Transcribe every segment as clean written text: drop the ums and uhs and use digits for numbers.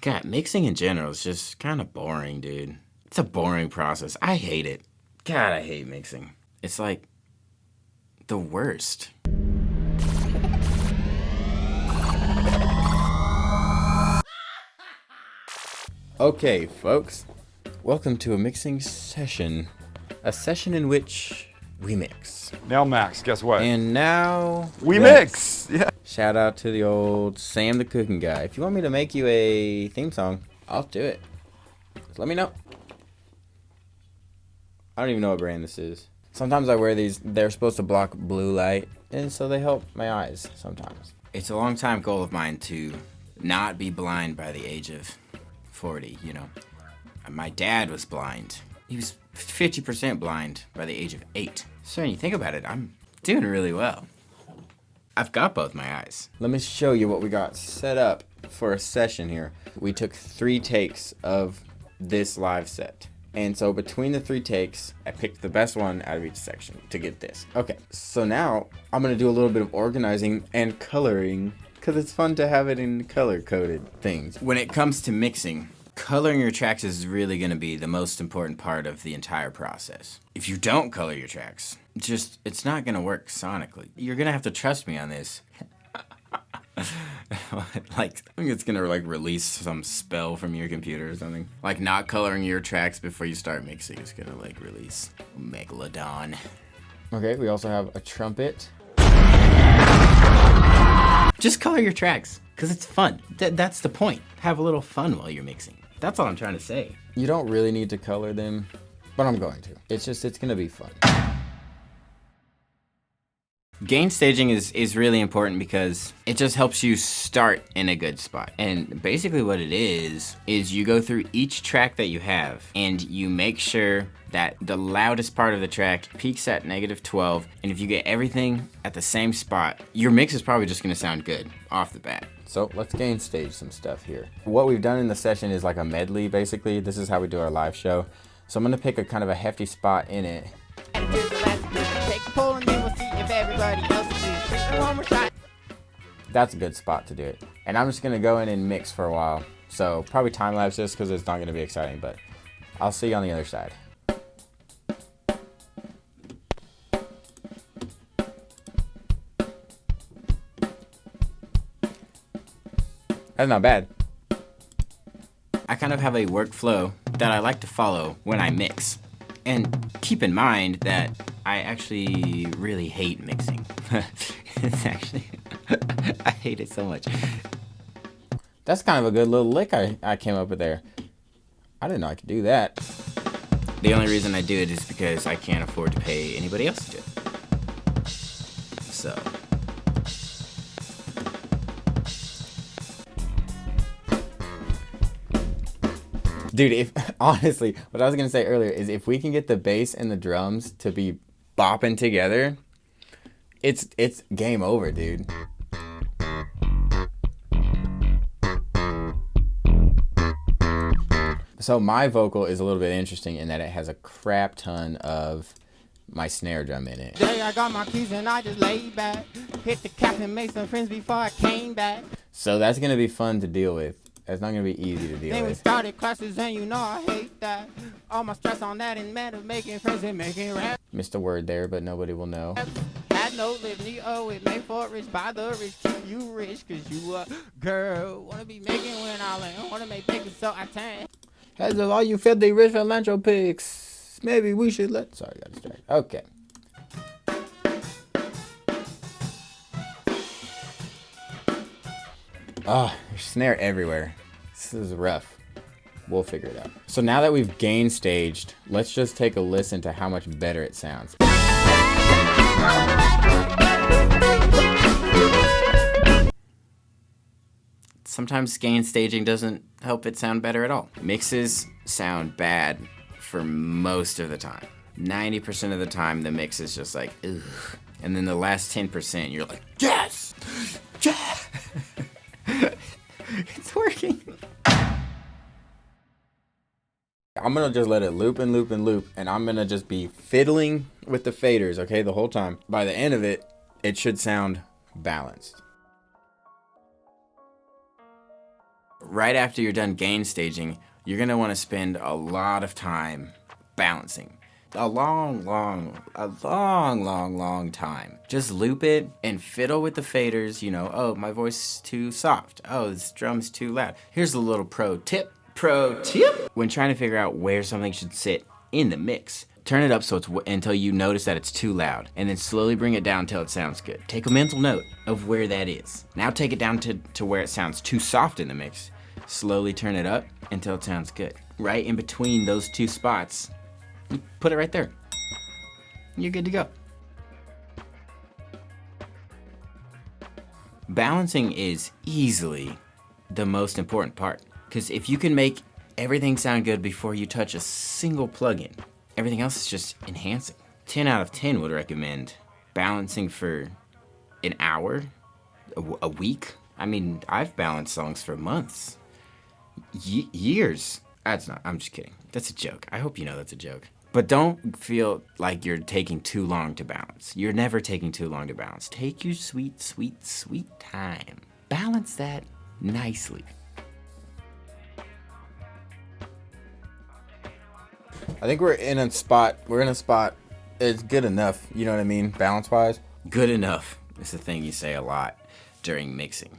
God, mixing in general is just kind of boring, dude. It's a boring process. I hate it. God, I hate mixing. It's like the worst. Okay, folks. Welcome to a mixing session. A session in which we mix. Now, Max, guess what? And now we mix. Yeah. Shout out to the old Sam the cooking guy. If you want me to make you a theme song, I'll do it. Just let me know. I don't even know what brand this is. Sometimes I wear these. They're supposed to block blue light, and so they help my eyes sometimes. It's a long time goal of mine to not be blind by the age of 40, you know. My dad was blind. He was 50% blind by the age of 8. So when you think about it, I'm doing really well. I've got both my eyes. Let me show you what we got set up for a session here. We took 3 takes of this live set. And so between the 3 takes, I picked the best one out of each section to get this. Okay, so now I'm gonna do a little bit of organizing and coloring because it's fun to have it in color-coded things. When it comes to mixing, coloring your tracks is really gonna be the most important part of the entire process. If you don't color your tracks, it's not gonna work sonically. You're gonna have to trust me on this. I think it's gonna release some spell from your computer or something. Like not coloring your tracks before you start mixing is gonna release Megalodon. Okay, we also have a trumpet. Just color your tracks, cause it's fun. That's the point. Have a little fun while you're mixing. That's all I'm trying to say. You don't really need to color them, but I'm going to. It's gonna be fun. Gain staging is really important because it just helps you start in a good spot. And basically what it is you go through each track that you have and you make sure that the loudest part of the track peaks at -12. And if you get everything at the same spot, your mix is probably just gonna sound good off the bat. So let's gain stage some stuff here. What we've done in the session is like a medley, basically. This is how we do our live show. So I'm gonna pick a kind of a hefty spot in it. That's a good spot to do it. And I'm just gonna go in and mix for a while. So probably time lapse this because it's not gonna be exciting, but I'll see you on the other side. That's not bad. I kind of have a workflow that I like to follow when I mix. And keep in mind that I actually really hate mixing. It's actually, I hate it so much. That's kind of a good little lick I came up with there. I didn't know I could do that. The only reason I do it is because I can't afford to pay anybody else to do it. So. Dude, honestly, what I was gonna say earlier is if we can get the bass and the drums to be bopping together, it's game over, dude. So my vocal is a little bit interesting in that it has a crap ton of my snare drum in it. Today I got my keys and I just laid back. Hit the cap and made some friends before I came back. So that's gonna be fun to deal with. It's not gonna be easy to deal Then we with. started classes and you know I hate that. All my stress on that and mad of making friends and making rap. Missed a word there, but nobody will know. Had no live, need owe it, made for rich, by the rich, keep you rich, cause you a girl. Wanna be making when I land, wanna make bacon so I tan. As of all you filthy rich philanthropics, maybe we should let. Sorry, got distracted. Okay. Oh, there's snare everywhere. This is rough. We'll figure it out. So now that we've gain staged, let's just take a listen to how much better it sounds. Sometimes gain staging doesn't help it sound better at all. Mixes sound bad for most of the time. 90% of the time, the mix is just like, ugh. And then the last 10%, you're like, yes! Yes! It's working. I'm gonna just let it loop and loop and loop, and I'm gonna just be fiddling with the faders, okay, the whole time. By the end of it, it should sound balanced. right after you're done gain staging, you're gonna want to spend a lot of time balancing. A long time. Just loop it and fiddle with the faders, you know, oh, my voice is too soft. Oh, this drum's too loud. Here's a little pro tip. When trying to figure out where something should sit in the mix, turn it up so it's until you notice that it's too loud, and then slowly bring it down until it sounds good. Take a mental note of where that is. Now take it down to where it sounds too soft in the mix. Slowly turn it up until it sounds good. Right in between those two spots, you put it right there. You're good to go. Balancing is easily the most important part, because if you can make everything sound good before you touch a single plugin, everything else is just enhancing. 10 out of 10 would recommend balancing for an hour, a week. I mean, I've balanced songs for months, years. That's not, I'm just kidding. That's a joke. I hope you know that's a joke. But don't feel like you're taking too long to balance. You're never taking too long to balance. Take your sweet time. Balance that nicely. I think we're in a spot. It's good enough. You know what I mean? Balance-wise. Good enough is the thing you say a lot during mixing.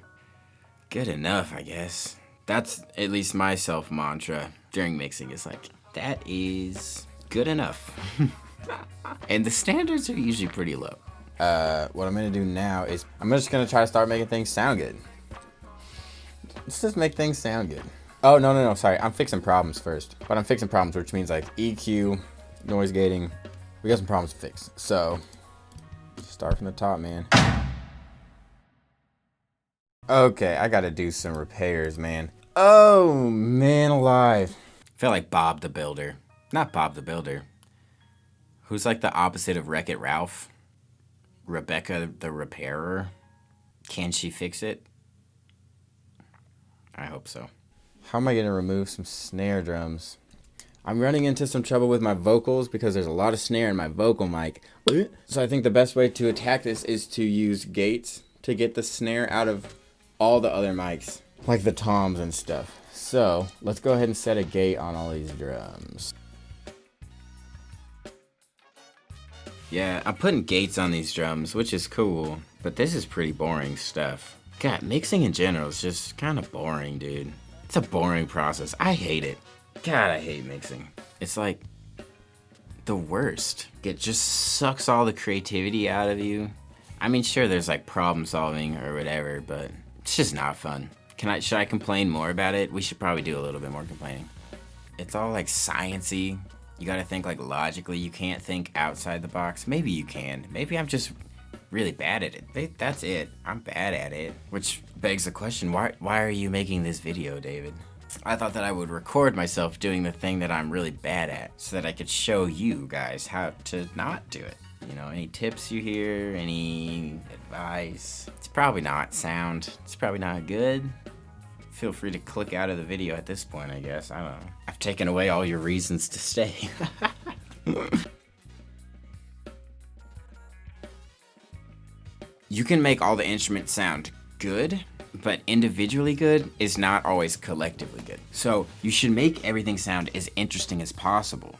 Good enough, I guess. That's at least my self-mantra during mixing. Is like, that is good enough. And the standards are usually pretty low. What I'm gonna do now is I'm just gonna try to start making things sound good. Let's just make things sound good. Oh, no, sorry. I'm fixing problems first. But I'm fixing problems, which means like EQ, noise gating. We got some problems to fix. So, start from the top, man. Okay, I gotta do some repairs, man. Oh, man alive. I feel like Bob the Builder. Not Bob the Builder. Who's like the opposite of Wreck-It Ralph? Rebecca the Repairer? Can she fix it? I hope so. How am I gonna remove some snare drums? I'm running into some trouble with my vocals because there's a lot of snare in my vocal mic. So I think the best way to attack this is to use gates to get the snare out of all the other mics, like the toms and stuff. So let's go ahead and set a gate on all these drums. Yeah, I'm putting gates on these drums, which is cool, but this is pretty boring stuff. God, mixing in general is just kind of boring, dude. It's a boring process. I hate it. God, I hate mixing. It's like the worst. It just sucks all the creativity out of you. I mean, sure, there's like problem solving or whatever, but it's just not fun. Should I complain more about it? We should probably do a little bit more complaining. It's all like sciencey. You gotta think like logically. You can't think outside the box. Maybe you can. Maybe I'm just really bad at it. That's it. I'm bad at it. Which begs the question, why are you making this video, David? I thought that I would record myself doing the thing that I'm really bad at so that I could show you guys how to not do it. You know, any tips you hear, any advice. It's probably not sound. It's probably not good. Feel free to click out of the video at this point, I guess. I don't know. I've taken away all your reasons to stay. You can make all the instruments sound good, but individually good is not always collectively good. So you should make everything sound as interesting as possible.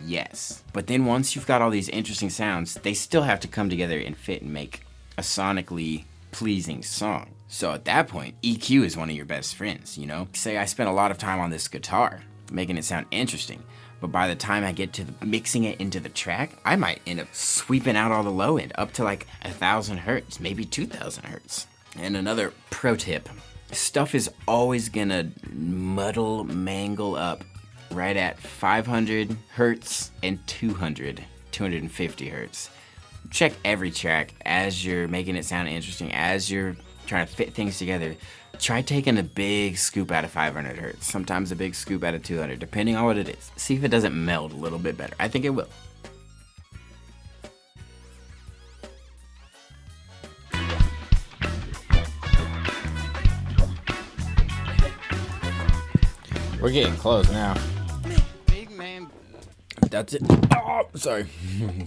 Yes. But then once you've got all these interesting sounds, they still have to come together and fit and make a sonically pleasing song. So at that point, EQ is one of your best friends, you know? Say I spent a lot of time on this guitar, making it sound interesting, but by the time I get to mixing it into the track, I might end up sweeping out all the low end up to like 1,000 hertz, maybe 2,000 hertz. And another pro tip, stuff is always gonna mangle up right at 500 hertz and 250 hertz. Check every track as you're making it sound interesting, as you're trying to fit things together. Try taking a big scoop out of 500 hertz, sometimes a big scoop out of 200, depending on what it is. See if it doesn't meld a little bit better. I think it will. We're getting close now. Big man. That's it. Oh, sorry.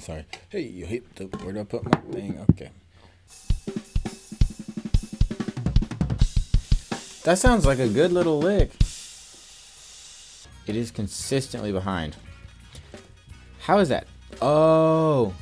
Sorry. Hey, you hit the. Where do I put my thing? Okay. That sounds like a good little lick. It is consistently behind. How is that? Oh,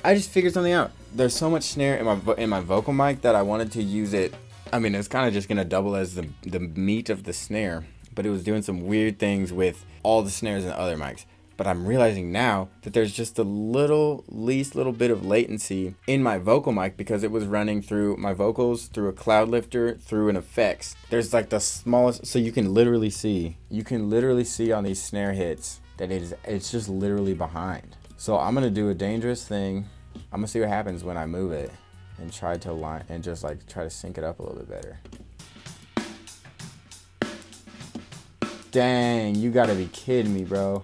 I just figured something out. There's so much snare in my vocal mic that I wanted to use it. I mean, it's kind of just gonna double as the meat of the snare, but it was doing some weird things with all the snares in the other mics. But I'm realizing now that there's just a least little bit of latency in my vocal mic because it was running through my vocals, through a cloud lifter, through an effects. There's like the smallest, so you can literally see on these snare hits that it's just literally behind. So I'm gonna do a dangerous thing. I'm gonna see what happens when I move it and try to sync it up a little bit better. Dang, you gotta be kidding me, bro.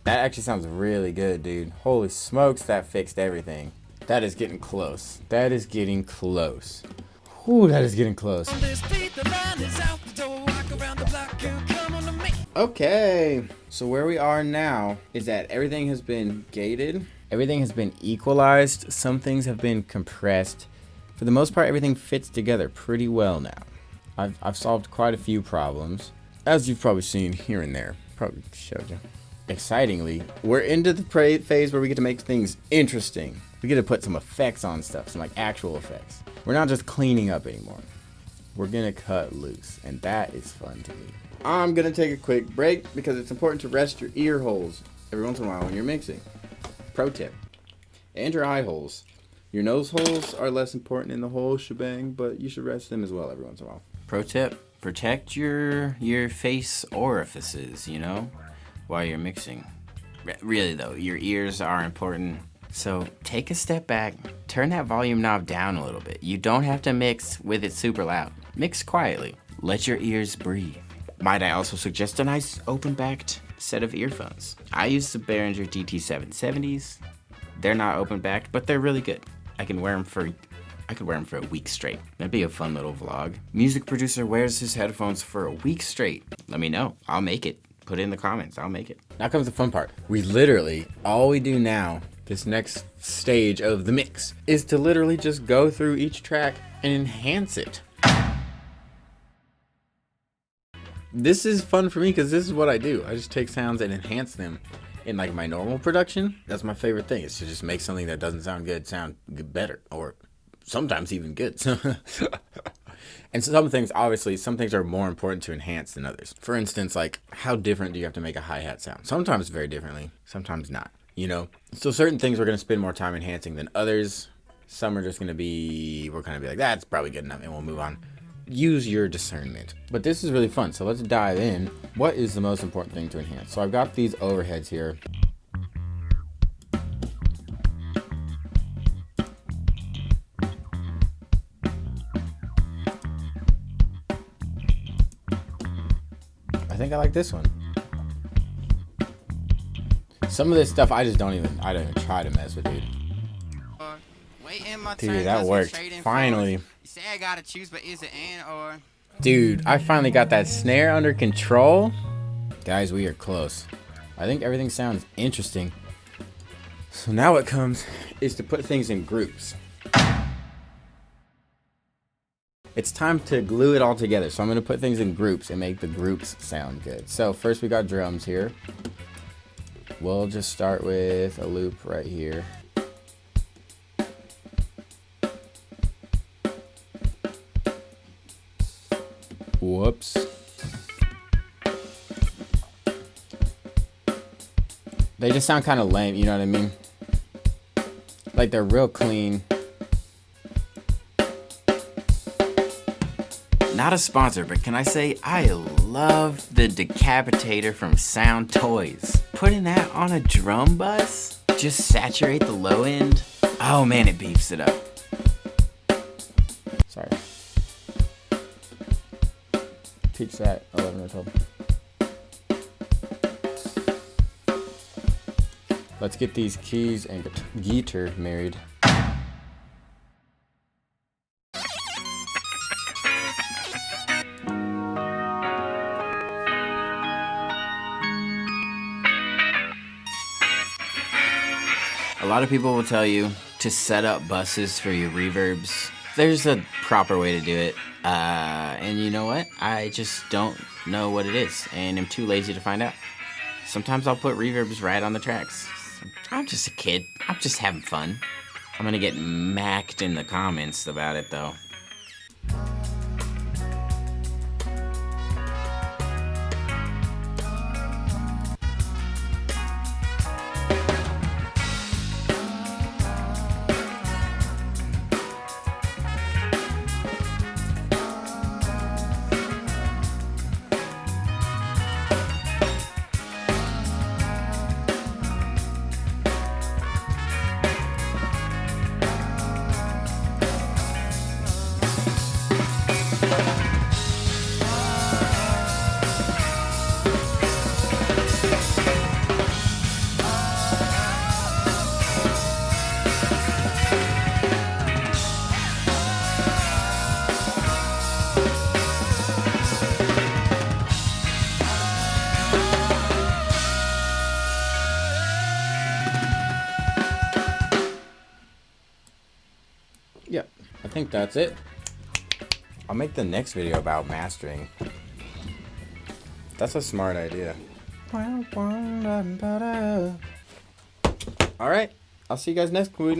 That actually sounds really good, dude. Holy smokes, that fixed everything. That is getting close. That is getting close. Whew, that is getting close. Okay, so where we are now is that everything has been gated. Everything has been equalized. Some things have been compressed. For the most part, everything fits together pretty well now. I've solved quite a few problems, as you've probably seen here and there. Probably showed you. Excitingly, we're into the phase where we get to make things interesting. We get to put some effects on stuff, some like actual effects. We're not just cleaning up anymore. We're gonna cut loose, and that is fun to me. I'm gonna take a quick break because it's important to rest your ear holes every once in a while when you're mixing. Pro tip. And your eye holes. Your nose holes are less important in the whole shebang, but you should rest them as well every once in a while. Pro tip, protect your face orifices, you know, while you're mixing. Really though, your ears are important. So take a step back, turn that volume knob down a little bit. You don't have to mix with it super loud. Mix quietly. Let your ears breathe. Might I also suggest a nice open-backed set of earphones? I use the Behringer DT770s. They're not open-backed, but they're really good. I could wear them for a week straight. That'd be a fun little vlog. Music producer wears his headphones for a week straight. Let me know. I'll make it. Put it in the comments. I'll make it. Now comes the fun part. We literally, all we do now, this next stage of the mix, is to literally just go through each track and enhance it. This is fun for me because this is what I do. I just take sounds and enhance them in like my normal production. That's my favorite thing, is to just make something that doesn't sound good sound better, or sometimes even good. And some things are more important to enhance than others. For instance, like how different do you have to make a hi-hat sound? Sometimes very differently, sometimes not, you know? So certain things we're going to spend more time enhancing than others. Some are just going to be, we're going to be like, that's probably good enough, and we'll move on. Use your discernment. But this is really fun, so let's dive in. What is the most important thing to enhance? So I've got these overheads here. I think I like this one. Some of this stuff I don't even try to mess with, dude. Dude, that worked. Finally. You say I gotta choose, but is it and or? Dude, I finally got that snare under control. Guys, we are close. I think everything sounds interesting. So now what comes is to put things in groups. It's time to glue it all together. So I'm going to put things in groups and make the groups sound good. So first we got drums here. We'll just start with a loop right here. Whoops. They just sound kind of lame, you know what I mean? Like they're real clean. Not a sponsor, but can I say I love the decapitator from Sound Toys. Putting that on a drum bus, just saturate the low end. Oh man, it beefs it up. Sorry. Peach that 11 or 12. Let's get these keys and guitar married. lot of people will tell you to set up buses for your reverbs. There's a proper way to do it. And you know what? I just don't know what it is, and I'm too lazy to find out. Sometimes I'll put reverbs right on the tracks. I'm just a kid. I'm just having fun. I'm gonna get macked in the comments about it, though. Yep, I think that's it. I'll make the next video about mastering. That's a smart idea. Alright, I'll see you guys next week.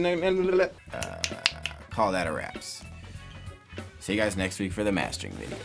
Call that a wraps. See you guys next week for the mastering video.